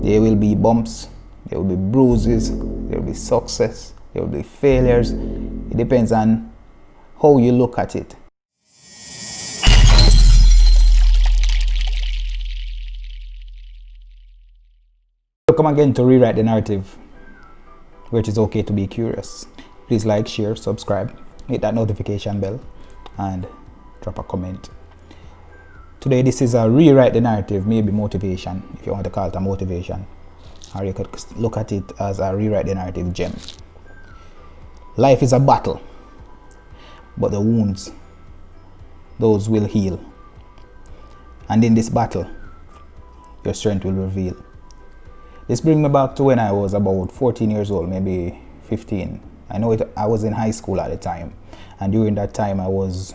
There will be bumps, there will be bruises, there will be success, there will be failures. It depends on how you look at it. Welcome again to Rewrite the Narrative, where it is okay to be curious. Please like, share, subscribe, hit that notification bell, and drop a comment. Today this is a rewrite the narrative, maybe motivation, if you want to call it a motivation, or you could look at it as a rewrite the narrative gem. Life is a battle, but the wounds, those will heal. And in this battle, your strength will reveal. This brings me back to when I was about 14 years old, maybe 15. I was in high school at the time, and during that time I was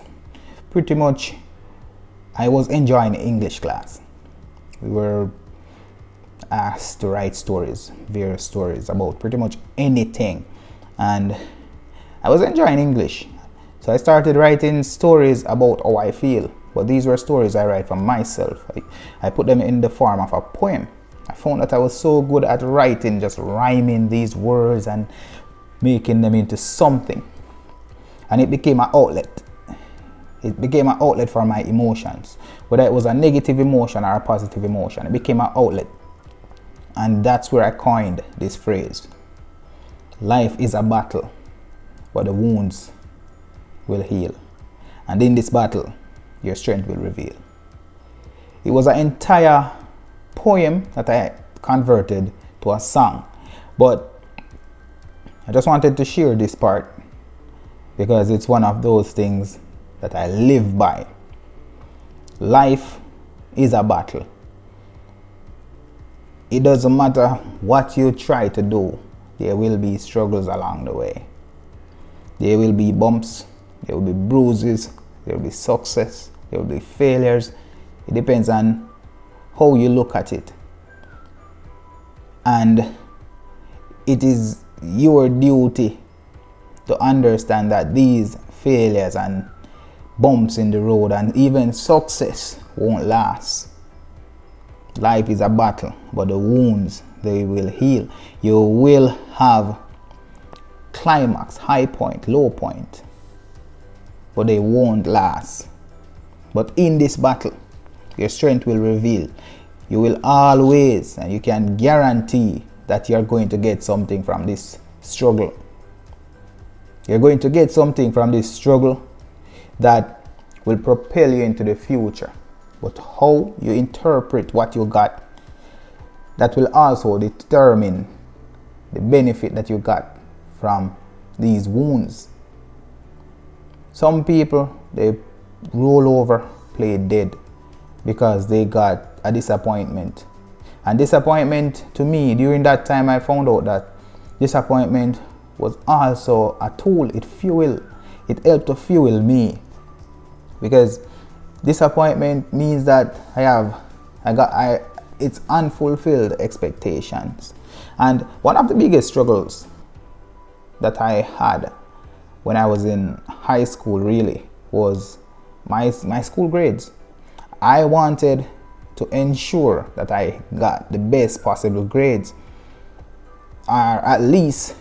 enjoying English class. We were asked to write stories, various stories about pretty much anything, and I was enjoying English. So I started writing stories about how I feel, but these were stories I write for myself. I put them in the form of a poem. I found that I was so good at writing, just rhyming these words and making them into something, and it became an outlet. It became an outlet for my emotions, whether it was a negative emotion or a positive emotion. It became an outlet, and that's where I coined this phrase. Life is a battle, but the wounds will heal, and in this battle your strength will reveal. It was an entire poem that I converted to a song, but I just wanted to share this part because it's one of those things that I live by. Life is a battle. It doesn't matter what you try to do, there will be struggles along the way. There will be bumps, there will be bruises, there will be success, there will be failures. It depends on how you look at it. And it is your duty to understand that these failures and bumps in the road and even success won't last. Life is a battle, but the wounds, they will heal. You will have climax, high point, low point, but they won't last. But in this battle, your strength will reveal. You will always, and you can guarantee that you're going to get something from this struggle. You're going to get something from this struggle that will propel you into the future. But how you interpret what you got, that will also determine the benefit that you got from these wounds. Some people, they roll over, play dead, because they got a disappointment. And disappointment, to me, during that time I found out that disappointment was also a tool. It helped to fuel me, because disappointment means that it's unfulfilled expectations. And one of the biggest struggles that I had when I was in high school really was my school grades. I wanted to ensure that I got the best possible grades, or at least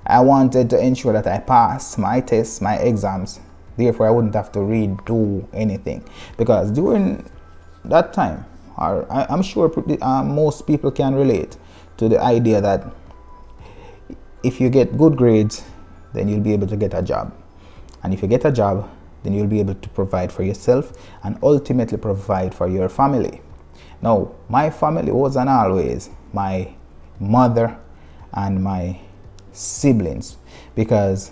I wanted to ensure that I passed my tests, my exams. Therefore, I wouldn't have to redo anything, because during that time, I'm sure most people can relate to the idea that if you get good grades, then you'll be able to get a job. And if you get a job, then you'll be able to provide for yourself and ultimately provide for your family. Now, my family wasn't always my mother and my siblings, because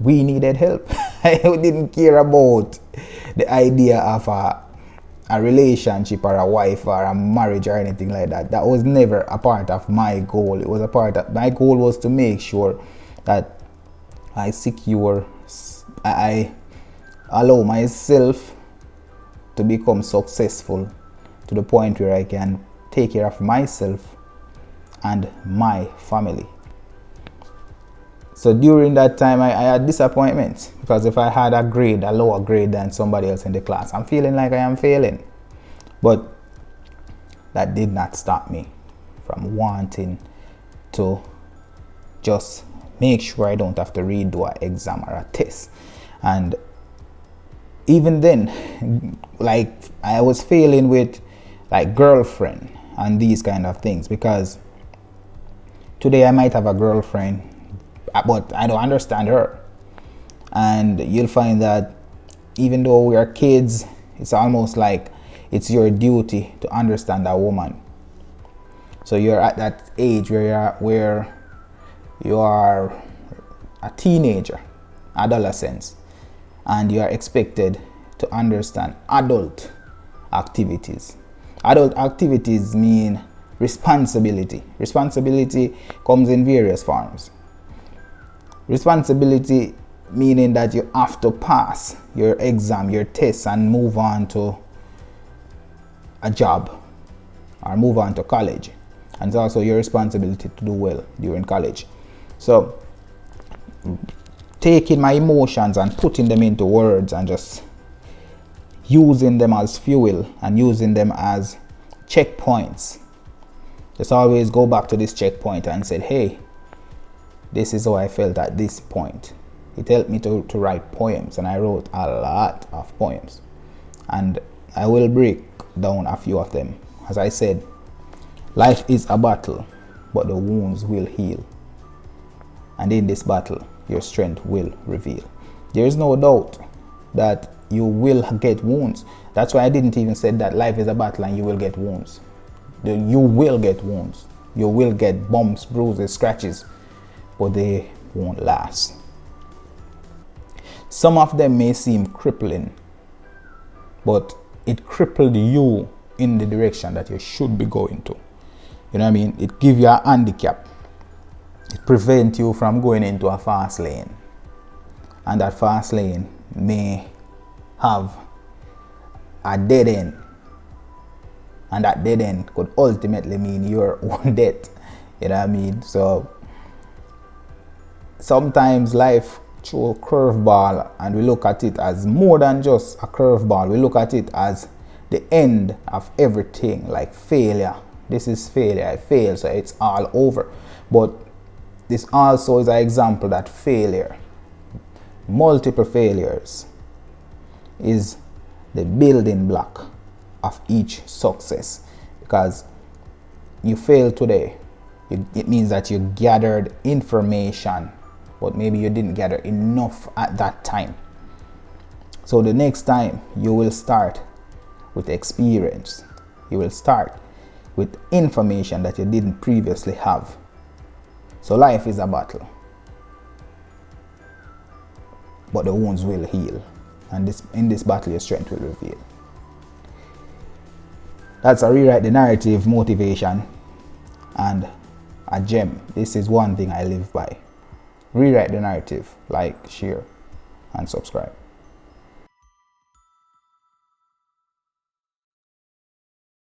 we needed help. I didn't care about the idea of a relationship or a wife or a marriage or anything like that. That was never a part of my goal. It was a part of my goal was to make sure that I allow myself to become successful to the point where I can take care of myself and my family. So during that time, I had disappointments, because if I had a lower grade than somebody else in the class, I'm feeling like I am failing. But that did not stop me from wanting to just make sure I don't have to redo an exam or a test. And even then, like, I was failing with like girlfriend and these kind of things, because today I might have a girlfriend, but I don't understand her. And you'll find that even though we are kids, it's almost like it's your duty to understand a woman. So you're at that age where you are a teenager, adolescence, and you are expected to understand adult activities. Adult activities mean responsibility. Responsibility comes in various forms. Responsibility meaning that you have to pass your exam, your tests, and move on to a job or move on to college. And it's also your responsibility to do well during college. So taking my emotions and putting them into words and just using them as fuel and using them as checkpoints. Just always go back to this checkpoint and say, hey, this is how I felt at this point. It helped me to write poems, and I wrote a lot of poems. And I will break down a few of them. As I said, life is a battle, but the wounds will heal. And in this battle, your strength will reveal. There is no doubt that you will get wounds. That's why I didn't even say that life is a battle and you will get wounds. You will get wounds. You will get bumps, bruises, scratches, but they won't last. Some of them may seem crippling, but it crippled you in the direction that you should be going to. You know what I mean? It gives you a handicap. It prevents you from going into a fast lane. And that fast lane may have a dead end. And that dead end could ultimately mean your own death. You know what I mean? So sometimes life throws a curveball, and we look at it as more than just a curveball. We look at it as the end of everything, like failure. This is failure. I failed, so it's all over. But this also is an example that failure, multiple failures, is the building block of each success. Because you fail today, it means that you gathered information, but maybe you didn't gather enough at that time. So the next time you will start with experience. You will start with information that you didn't previously have. So life is a battle, but the wounds will heal. And in this battle, your strength will reveal. That's a rewrite the narrative motivation and a gem. This is one thing I live by. Rewrite the narrative. Like, share, and subscribe.